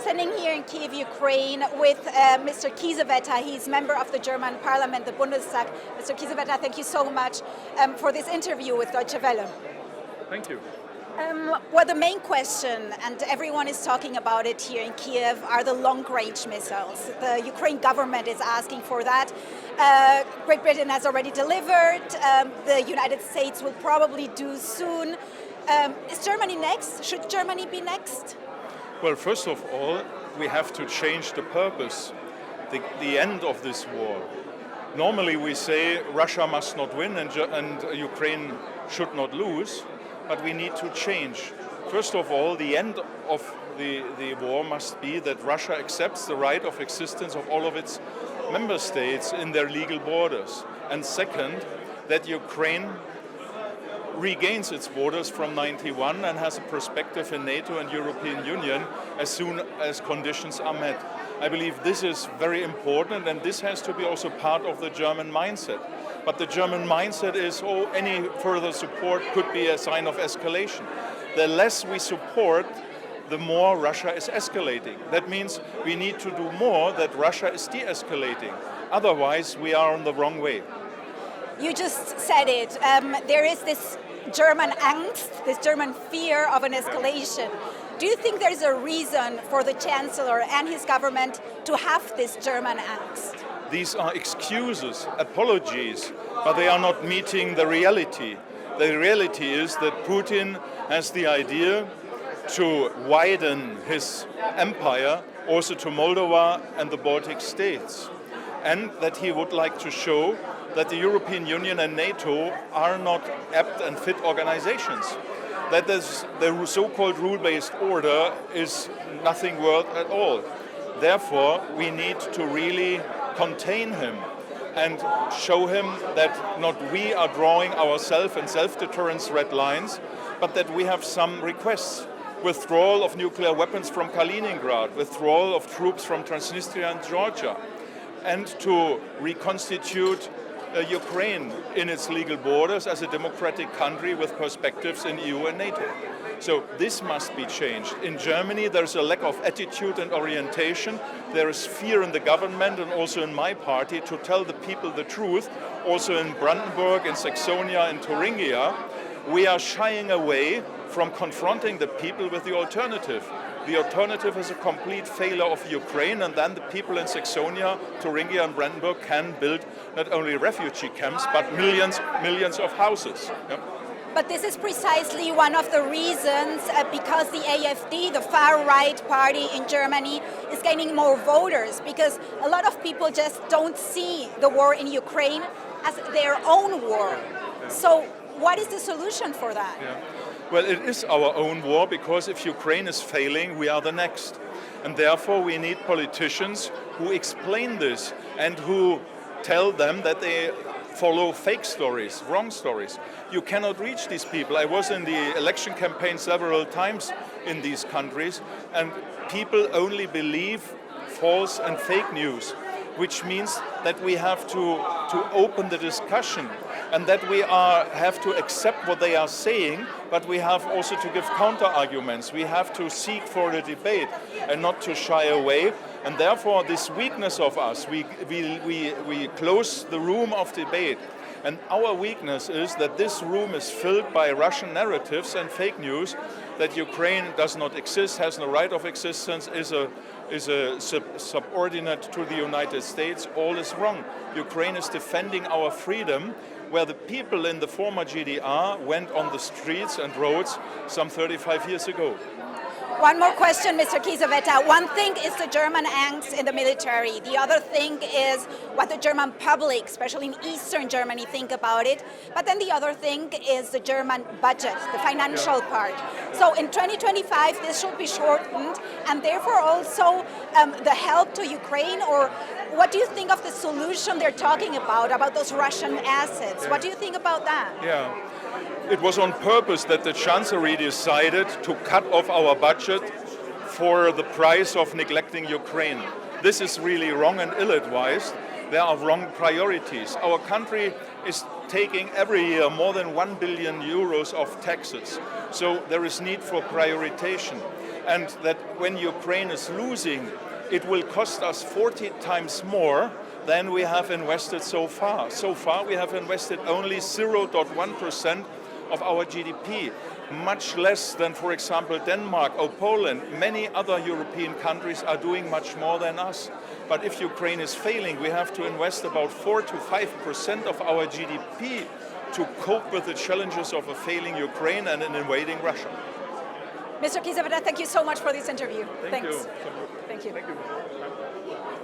standing here in Kyiv, Ukraine, with Mr. Kiesewetter. He's member of the German Parliament, the Bundestag. Mr. Kiesewetter, thank you so much for this interview with Deutsche Welle. Thank you. Well, the main question, and everyone is talking about it here in Kyiv, are the long-range missiles. The Ukraine government is asking for that. Great Britain has already delivered. The United States will probably do soon. Is Germany next? Should Germany be next? Well, first of all, we have to change the purpose, the end of this war. Normally we say Russia must not win and Ukraine should not lose, but we need to change. First of all, the end of the war must be that Russia accepts the right of existence of all of its member states in their legal borders. And second, that Ukraine regains its borders from '91 and has a perspective in NATO and European Union as soon as conditions are met. I believe this is very important, and this has to be also part of the German mindset. But the German mindset is, any further support could be a sign of escalation. The less we support, the more Russia is escalating. That means we need to do more that Russia is de-escalating. Otherwise, we are on the wrong way. You just said it. There is this German angst, this German fear of an escalation. Do you think there's a reason for the Chancellor and his government to have this German angst? These are excuses, apologies, but they are not meeting the reality. The reality is that Putin has the idea to widen his empire also to Moldova and the Baltic states, and that he would like to show that the European Union and NATO are not apt and fit organizations. That the so-called rule-based order is nothing worth at all. Therefore, we need to really contain him and show him that not we are drawing ourselves and self-deterrence red lines, but that we have some requests. Withdrawal of nuclear weapons from Kaliningrad, withdrawal of troops from Transnistria and Georgia, and to reconstitute Ukraine in its legal borders as a democratic country with perspectives in EU and NATO. So this must be changed. In Germany, there's a lack of attitude and orientation. There is fear in the government and also in my party to tell the people the truth. Also in Brandenburg, in Saxonia, in Thuringia, we are shying away from confronting the people with the alternative. The alternative is a complete failure of Ukraine, and then the people in Saxonia, Thuringia and Brandenburg can build not only refugee camps, but millions of houses. Yep. But this is precisely one of the reasons because the AfD, the far-right party in Germany, is gaining more voters, because a lot of people just don't see the war in Ukraine as their own war. So what is the solution for that? Yeah. Well, it is our own war, because if Ukraine is failing, we are the next. And therefore we need politicians who explain this and who tell them that they follow fake stories, wrong stories. You cannot reach these people. I was in the election campaign several times in these countries, and people only believe false and fake news, which means that we have to open the discussion, and that we have to accept what they are saying, but we have also to give counter-arguments. We have to seek for a debate and not to shy away. And therefore, this weakness of us, we close the room of debate. And our weakness is that this room is filled by Russian narratives and fake news, that Ukraine does not exist, has no right of existence, is a subordinate to the United States. All is wrong. Ukraine is defending our freedom, where the people in the former GDR went on the streets and roads some 35 years ago. One more question, Mr. Kiesewetter. One thing is the German angst in the military. The other thing is what the German public, especially in Eastern Germany, think about it. But then the other thing is the German budget, the financial part. So in 2025, this should be shortened, and therefore also the help to Ukraine, or what do you think of the solution they're talking about those Russian assets? What do you think about that? Yeah. It was on purpose that the Chancellery decided to cut off our budget for the price of neglecting Ukraine. This is really wrong and ill-advised. There are wrong priorities. Our country is taking every year more than 1 billion euros of taxes. So there is need for prioritization. and that when Ukraine is losing, it will cost us 40 times more than we have invested so far. So far we have invested only 0.1% of our GDP, much less than, for example, Denmark or Poland. Many other European countries are doing much more than us. But if Ukraine is failing, we have to invest about 4 to 5% of our GDP to cope with the challenges of a failing Ukraine and an invading Russia. Mr. Kiesewetter, thank you so much for this interview. Thank Thanks. you. Thank you. Thank you.